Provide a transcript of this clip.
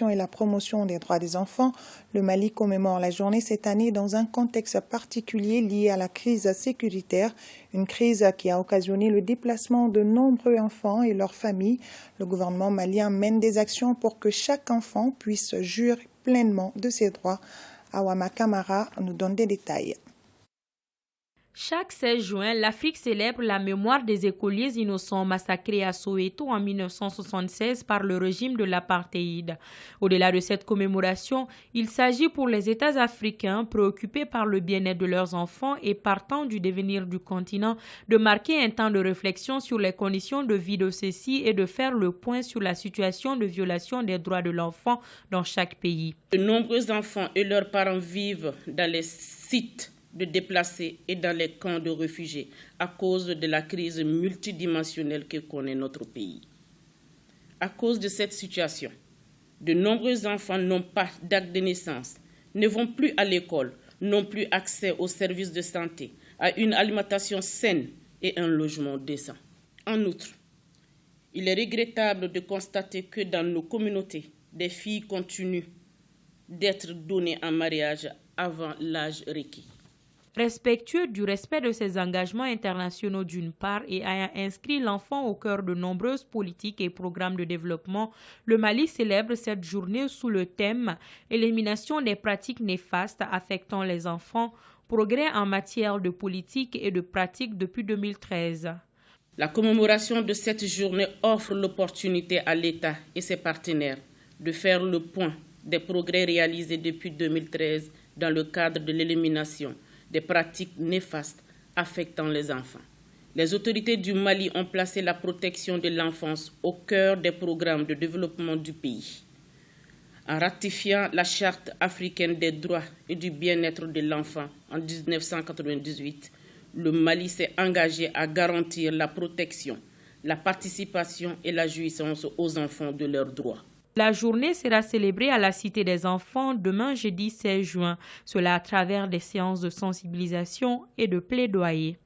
et la promotion des droits des enfants, le Mali commémore la journée cette année dans un contexte particulier lié à la crise sécuritaire, une crise qui a occasionné le déplacement de nombreux enfants et leurs familles. Le gouvernement malien mène des actions pour que chaque enfant puisse jouir pleinement de ses droits. Awama Kamara nous donne des détails. Chaque 16 juin, l'Afrique célèbre la mémoire des écoliers innocents massacrés à Soweto en 1976 par le régime de l'apartheid. Au-delà de cette commémoration, il s'agit pour les États africains préoccupés par le bien-être de leurs enfants et partant du devenir du continent de marquer un temps de réflexion sur les conditions de vie de ceux-ci et de faire le point sur la situation de violation des droits de l'enfant dans chaque pays. De nombreux enfants et leurs parents vivent dans les sites de déplacés et dans les camps de réfugiés à cause de la crise multidimensionnelle que connaît notre pays. À cause de cette situation, de nombreux enfants n'ont pas d'acte de naissance, ne vont plus à l'école, n'ont plus accès aux services de santé, à une alimentation saine et un logement décent. En outre, il est regrettable de constater que dans nos communautés, des filles continuent d'être données en mariage avant l'âge requis. Respectueux du respect de ses engagements internationaux d'une part et ayant inscrit l'enfant au cœur de nombreuses politiques et programmes de développement, le Mali célèbre cette journée sous le thème « Élimination des pratiques néfastes affectant les enfants, progrès en matière de politique et de pratiques depuis 2013 ». La commémoration de cette journée offre l'opportunité à l'État et ses partenaires de faire le point des progrès réalisés depuis 2013 dans le cadre de l'élimination des pratiques néfastes affectant les enfants. Les autorités du Mali ont placé la protection de l'enfance au cœur des programmes de développement du pays. En ratifiant la Charte africaine des droits et du bien-être de l'enfant en 1998, le Mali s'est engagé à garantir la protection, la participation et la jouissance aux enfants de leurs droits. La journée sera célébrée à la Cité des enfants demain jeudi 16 juin, cela à travers des séances de sensibilisation et de plaidoyer.